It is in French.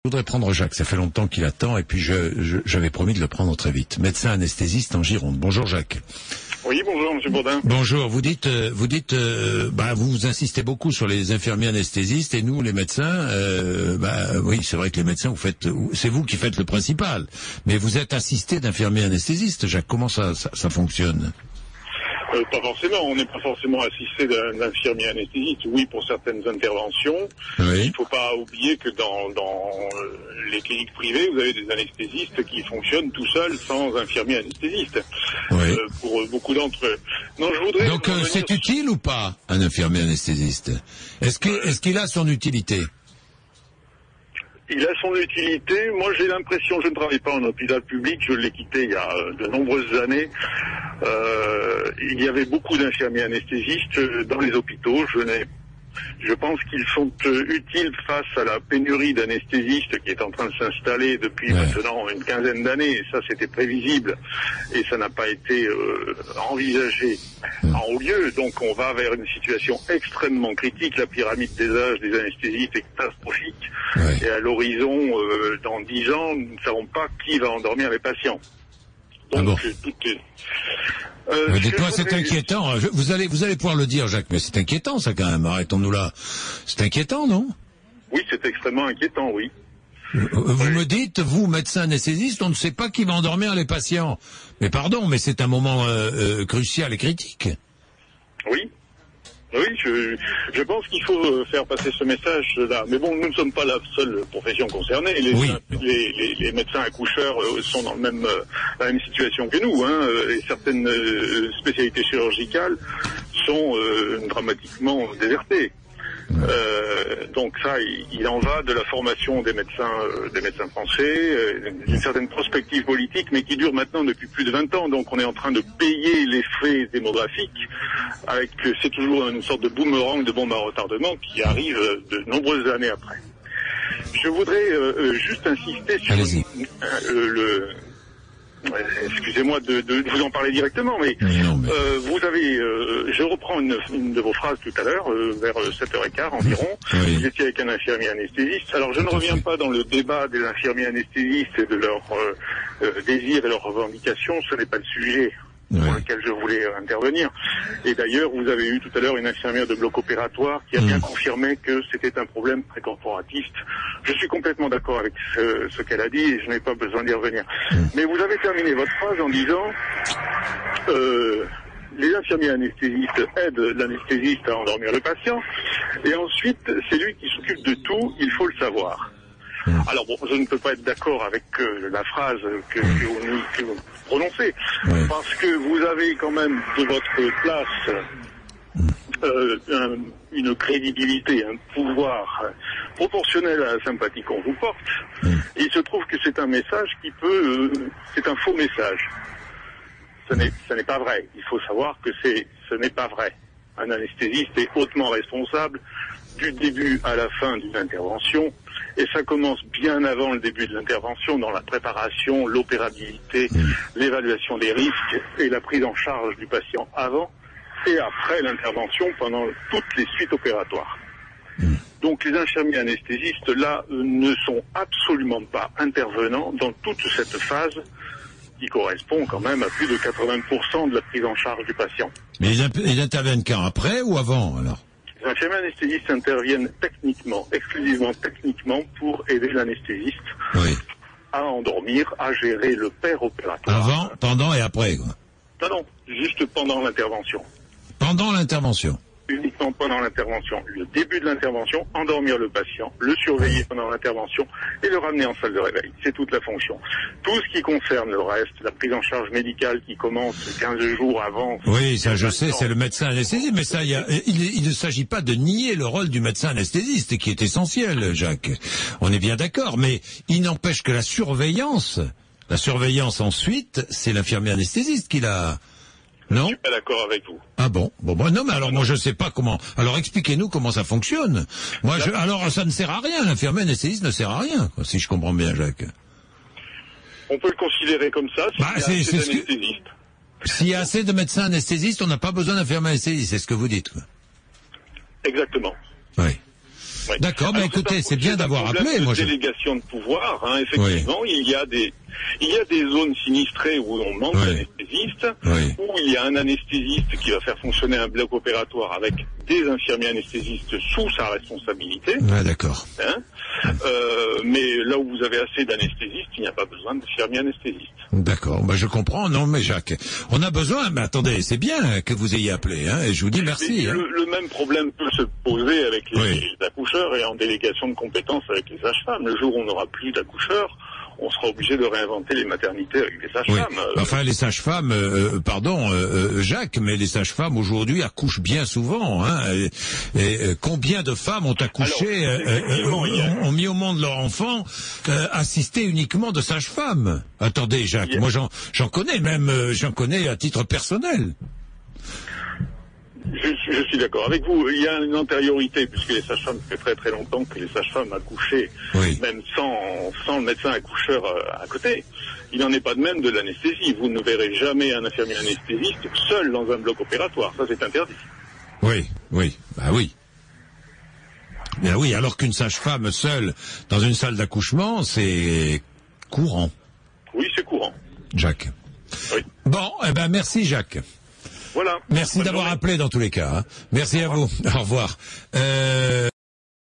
Je voudrais prendre Jacques, ça fait longtemps qu'il attend, et puis j'avais promis de le prendre très vite. Médecin anesthésiste en Gironde. Bonjour Jacques. Oui, bonjour Monsieur Bourdin. Bonjour, vous insistez beaucoup sur les infirmiers anesthésistes, et nous les médecins, oui, c'est vrai que les médecins, c'est vous qui faites le principal, mais vous êtes assisté d'infirmiers anesthésistes, Jacques, comment ça fonctionne? Pas forcément, on n'est pas forcément assisté d'un infirmier anesthésiste. Oui, pour certaines interventions. Oui. Il ne faut pas oublier que dans les cliniques privées, vous avez des anesthésistes qui fonctionnent tout seuls sans infirmier anesthésiste. Oui. Pour beaucoup d'entre eux. Non, je voudrais. Donc c'est utile ou pas, un infirmier anesthésiste? Est-ce qu'il a son utilité? Il a son utilité. Moi, j'ai l'impression, je ne travaille pas en hôpital public, je l'ai quitté il y a de nombreuses années. Il y avait beaucoup d'infirmiers anesthésistes dans les hôpitaux. Je pense qu'ils sont utiles face à la pénurie d'anesthésistes qui est en train de s'installer depuis maintenant une quinzaine d'années. Et ça, c'était prévisible et ça n'a pas été envisagé en haut lieu. Donc, on va vers une situation extrêmement critique. La pyramide des âges des anesthésistes est catastrophique. Et à l'horizon, dans 10 ans, nous ne savons pas qui va endormir les patients. Donc, dites-moi, c'est inquiétant. Vous allez pouvoir le dire, Jacques, mais c'est inquiétant, ça, quand même. Arrêtons-nous là. C'est inquiétant, non? Oui, c'est extrêmement inquiétant, oui. Vous me dites, vous, médecin anesthésiste, on ne sait pas qui va endormir les patients. Mais pardon, mais c'est un moment crucial et critique. Oui. Oui, je pense qu'il faut faire passer ce message-là. Mais bon, nous ne sommes pas la seule profession concernée. Les médecins accoucheurs sont dans la même situation que nous. Et certaines spécialités chirurgicales sont dramatiquement désertées. Donc ça, il en va de la formation des médecins français, d'une certaine prospective politique, mais qui dure maintenant depuis plus de 20 ans. Donc on est en train de payer l'effet démographique avec, c'est toujours une sorte de boomerang, de bombe à retardement qui arrive de nombreuses années après. Je voudrais juste insister sur excusez-moi de vous en parler directement, mais vous avez, je reprends une de vos phrases tout à l'heure, vers 7h15 environ, vous étiez avec un infirmier anesthésiste. Alors je ne reviens pas dans le débat des infirmiers anesthésistes et de leurs désirs et leurs revendications, ce n'est pas le sujet pour lequel je voulais intervenir. Et d'ailleurs, vous avez eu tout à l'heure une infirmière de bloc opératoire qui a bien confirmé que c'était un problème très corporatiste. Je suis complètement d'accord avec ce qu'elle a dit et je n'ai pas besoin d'y revenir. Mais vous avez terminé votre phrase en disant les infirmiers anesthésistes aident l'anesthésiste à endormir le patient et ensuite c'est lui qui s'occupe de tout, il faut le savoir. Alors bon, je ne peux pas être d'accord avec la phrase que vous prononcez, parce que vous avez quand même de votre place une crédibilité, un pouvoir proportionnel à la sympathie qu'on vous porte. Et il se trouve que c'est un message c'est un faux message. Ce n'est pas vrai. Il faut savoir que ce n'est pas vrai. Un anesthésiste est hautement responsable du début à la fin d'une intervention, et ça commence bien avant le début de l'intervention, dans la préparation, l'opérabilité, l'évaluation des risques et la prise en charge du patient avant et après l'intervention, pendant toutes les suites opératoires. Donc les infirmiers anesthésistes, là, ne sont absolument pas intervenants dans toute cette phase qui correspond quand même à plus de 80% de la prise en charge du patient. Mais ils interviennent quand, après ou avant, alors? Les infirmiers anesthésistes interviennent techniquement, exclusivement techniquement, pour aider l'anesthésiste à endormir, à gérer le père opératoire. Avant, pendant et après, quoi. Non, juste pendant l'intervention. Pendant l'intervention. Uniquement pendant l'intervention. Le début de l'intervention, endormir le patient, le surveiller pendant l'intervention et le ramener en salle de réveil. C'est toute la fonction. Tout ce qui concerne le reste, la prise en charge médicale qui commence 15 jours avant... Oui, ça je sais, c'est le médecin anesthésiste, mais ça, il ne s'agit pas de nier le rôle du médecin anesthésiste, qui est essentiel, Jacques. On est bien d'accord, mais il n'empêche que la surveillance ensuite, c'est l'infirmier anesthésiste qui l'a... Non? Je suis pas d'accord avec vous. Ah bon? Non, mais alors moi je sais pas comment. Alors expliquez-nous comment ça fonctionne. Alors ça ne sert à rien, l'infirmier anesthésiste ne sert à rien, quoi, si je comprends bien, Jacques. On peut le considérer comme ça, s'il y a assez de médecins anesthésistes, on n'a pas besoin d'infirmier anesthésiste, c'est ce que vous dites, quoi. Exactement. Oui. Oui. D'accord, mais écoutez, c'est bien d'avoir appelé. Moi, délégation de pouvoir, hein, effectivement, il y a des zones sinistrées où on manque d'anesthésistes, où il y a un anesthésiste qui va faire fonctionner un bloc opératoire avec des infirmiers anesthésistes sous sa responsabilité. Ouais, d'accord. Hein, mais là où vous avez assez d'anesthésistes, il n'y a pas besoin d'infirmiers anesthésistes. D'accord, je comprends. Non, mais Jacques, on a besoin, mais attendez, c'est bien que vous ayez appelé, hein, et je vous dis merci. Le même problème peut se poser avec les accoucheurs et en délégation de compétences avec les sages-femmes. Le jour où on n'aura plus d'accoucheurs, on sera obligé de réinventer les maternités avec les sages-femmes. Enfin, les sages-femmes, Jacques, mais les sages-femmes aujourd'hui accouchent bien souvent. Hein, et combien de femmes ont accouché, ont mis au monde leur enfant, assisté uniquement de sages-femmes? Attendez, Jacques, moi j'en connais même, j'en connais à titre personnel. Je suis d'accord avec vous. Il y a une antériorité, puisque les sages-femmes, ça fait très très longtemps que les sages-femmes accouchaient, même sans le médecin accoucheur à côté. Il n'en est pas de même de l'anesthésie. Vous ne verrez jamais un infirmier anesthésiste seul dans un bloc opératoire. Ça, c'est interdit. Oui. Bien oui, alors qu'une sage-femme seule dans une salle d'accouchement, c'est courant. Oui, c'est courant. Jacques. Oui. Bon, merci Jacques. Voilà. Merci d'avoir appelé dans tous les cas. Hein. Merci à vous. Au revoir.